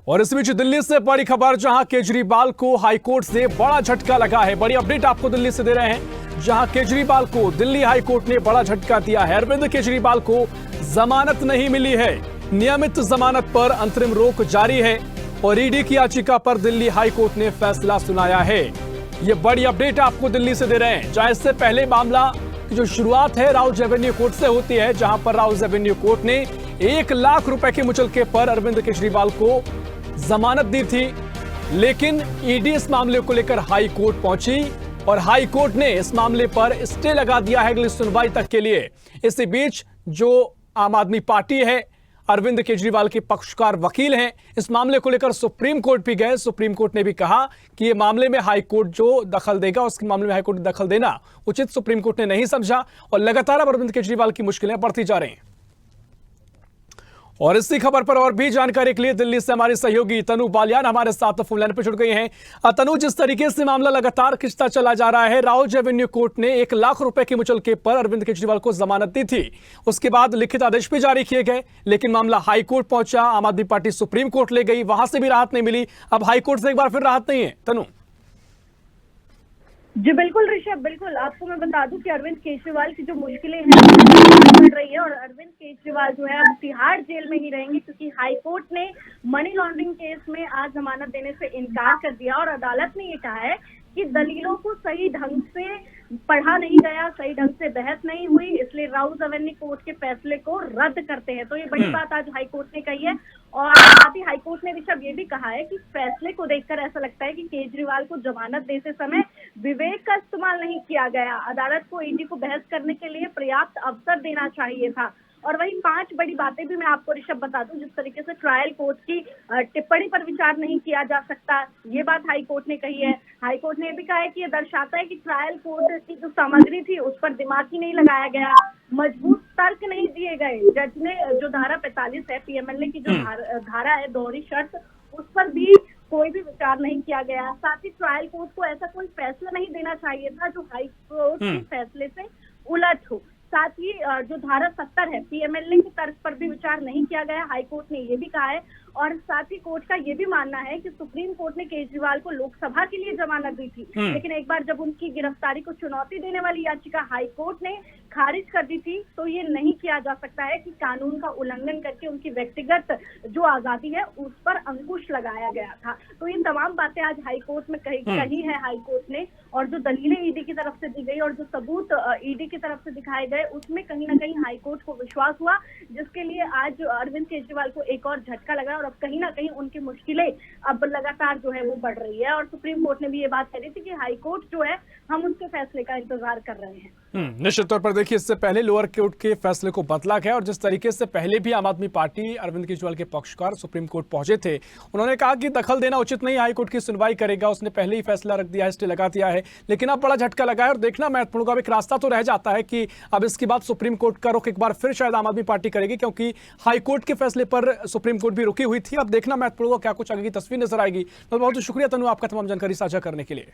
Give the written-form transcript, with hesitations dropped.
और इस बीच दिल्ली से बड़ी खबर, जहां केजरीवाल को हाईकोर्ट से बड़ा झटका लगा है। बड़ी अपडेट आपको दिल्ली से दे रहे हैं, जहां केजरीवाल को दिल्ली हाईकोर्ट ने बड़ा झटका दिया है। अरविंद केजरीवाल को जमानत नहीं मिली है। नियमित जमानत पर अंतरिम रोक जारी है और ईडी की याचिका पर दिल्ली हाईकोर्ट ने फैसला सुनाया है। ये बड़ी अपडेट आपको दिल्ली से दे रहे हैं, जहां इससे पहले मामला की जो शुरुआत है राउज एवेन्यू कोर्ट से होती है, जहां पर राउज एवेन्यू कोर्ट ने 1 लाख रुपए के मुचलके पर अरविंद केजरीवाल को जमानत दी थी। लेकिन ईडी इस मामले को लेकर हाई कोर्ट पहुंची और हाई कोर्ट ने इस मामले पर स्टे लगा दिया है अगली सुनवाई तक के लिए। इसी बीच जो आम आदमी पार्टी है, अरविंद केजरीवाल के पक्षकार वकील हैं, इस मामले को लेकर सुप्रीम कोर्ट भी गए। सुप्रीम कोर्ट ने भी कहा कि ये मामले में हाई कोर्ट जो दखल देगा, उसके मामले में हाई कोर्ट दखल देना उचित सुप्रीम कोर्ट ने नहीं समझा और लगातार अरविंद केजरीवाल की मुश्किलें बढ़ती जा रही हैं। और इसी खबर पर और भी जानकारी के लिए दिल्ली से हमारी सहयोगी तनु बालियान हमारे साथ फोन लाइन पर जुड़ गई हैं। तनु, जिस तरीके से मामला लगातार खिंचता चला जा रहा है, राउज एवेन्यू कोर्ट ने 1 लाख रुपए के मुचलके पर अरविंद केजरीवाल को जमानत दी थी। उसके बाद लिखित आदेश भी जारी किए गए, लेकिन मामला हाई कोर्ट पहुंचा। आम आदमी पार्टी सुप्रीम कोर्ट ले गई, वहां से भी राहत नहीं मिली। अब हाई कोर्ट से एक बार फिर राहत नहीं है। तनु जी बिल्कुल ऋषभ, बिल्कुल आपको मैं बता दूं कि अरविंद केजरीवाल की जो मुश्किलें हैं बढ़ रही है और अरविंद केजरीवाल जो है अब तिहाड़ जेल में ही रहेंगे, क्योंकि हाई कोर्ट ने मनी लॉन्ड्रिंग केस में आज जमानत देने से इनकार कर दिया और अदालत ने ये कहा है कि दलीलों को सही ढंग से पढ़ा नहीं गया, सही ढंग से बहस नहीं हुई, इसलिए राउज एवेन्यू कोर्ट के फैसले को रद्द करते हैं। तो ये बड़ी बात आज हाई कोर्ट ने कही है। और साथ ही हाई कोर्ट ने ऋषभ ये भी कहा है कि फैसले को देखकर ऐसा लगता है कि केजरीवाल को जमानत देते समय विवेक का इस्तेमाल नहीं किया गया। अदालत को ईडी को बहस करने के लिए पर्याप्त अवसर देना चाहिए था। और वही 5 बड़ी बातें भी मैं आपको ऋषभ बता दूं, जिस तरीके से ट्रायल कोर्ट की टिप्पणी पर विचार नहीं किया जा सकता, ये बात हाई कोर्ट ने कही है। हाई कोर्ट ने भी कहा है कि ये दर्शाता है कि ट्रायल कोर्ट की जो सामग्री थी उस पर दिमाग ही नहीं लगाया गया, मजबूत तर्क नहीं दिए गए। जज ने जो धारा 45 है पीएमएलए की जो धारा है, दोहरी शर्त, उस पर भी कोई भी विचार नहीं किया गया। साथ ही ट्रायल कोर्ट को ऐसा कोई फैसला नहीं देना चाहिए था जो हाई कोर्ट के फैसले से उलट हो। साथ ही जो धारा 70 है पीएमएलए के तर्क पर भी विचार नहीं किया गया, हाई कोर्ट ने ये भी कहा है। और साथ ही कोर्ट का ये भी मानना है कि सुप्रीम कोर्ट ने केजरीवाल को लोकसभा के लिए जमानत दी थी, लेकिन एक बार जब उनकी गिरफ्तारी को चुनौती देने वाली याचिका हाई कोर्ट ने खारिज कर दी थी, तो ये नहीं किया जा सकता है कि कानून का उल्लंघन करके उनकी व्यक्तिगत जो आजादी है उस पर अंकुश लगाया गया था। तो ये तमाम बातें आज हाई कोर्ट में कही है हाई कोर्ट ने। और जो दलीलें ईडी की तरफ से दी गई और जो सबूत ईडी की तरफ से दिखाए गए, उसमें कहीं ना कहीं हाई कोर्ट को विश्वास हुआ, जिसके लिए आज अरविंद केजरीवाल को एक और झटका लगा और अब कहीं ना कहीं उनकी मुश्किलें अब लगातार जो है वो बढ़ रही है। और सुप्रीम कोर्ट ने भी ये बात कही थी कि हाई कोर्ट जो है, हम उसके फैसले का इंतजार कर रहे हैं। निश्चित तौर पर देखिए, इससे पहले लोअर कोर्ट के फैसले को बदला गया और जिस तरीके से पहले भी आम आदमी पार्टी अरविंद केजरीवाल के पक्षकार सुप्रीम कोर्ट पहुंचे थे, उन्होंने कहा कि दखल देना उचित नहीं, हाई कोर्ट की सुनवाई करेगा। उसने पहले ही फैसला रख दिया है, स्टे लगा दिया है, लेकिन अब बड़ा झटका लगा है और देखना महत्वपूर्ण होगा। एक रास्ता तो रह जाता है कि अब इसके बाद सुप्रीम कोर्ट का रुख एक बार फिर शायद आम आदमी पार्टी करेगी, क्योंकि हाई कोर्ट के फैसले पर सुप्रीम कोर्ट भी रुकी हुई थी। अब देखना महत्वपूर्ण होगा क्या कुछ आगे की तस्वीर नजर आएगी। बहुत बहुत शुक्रिया तनु, आपका तमाम जानकारी साझा करने के लिए।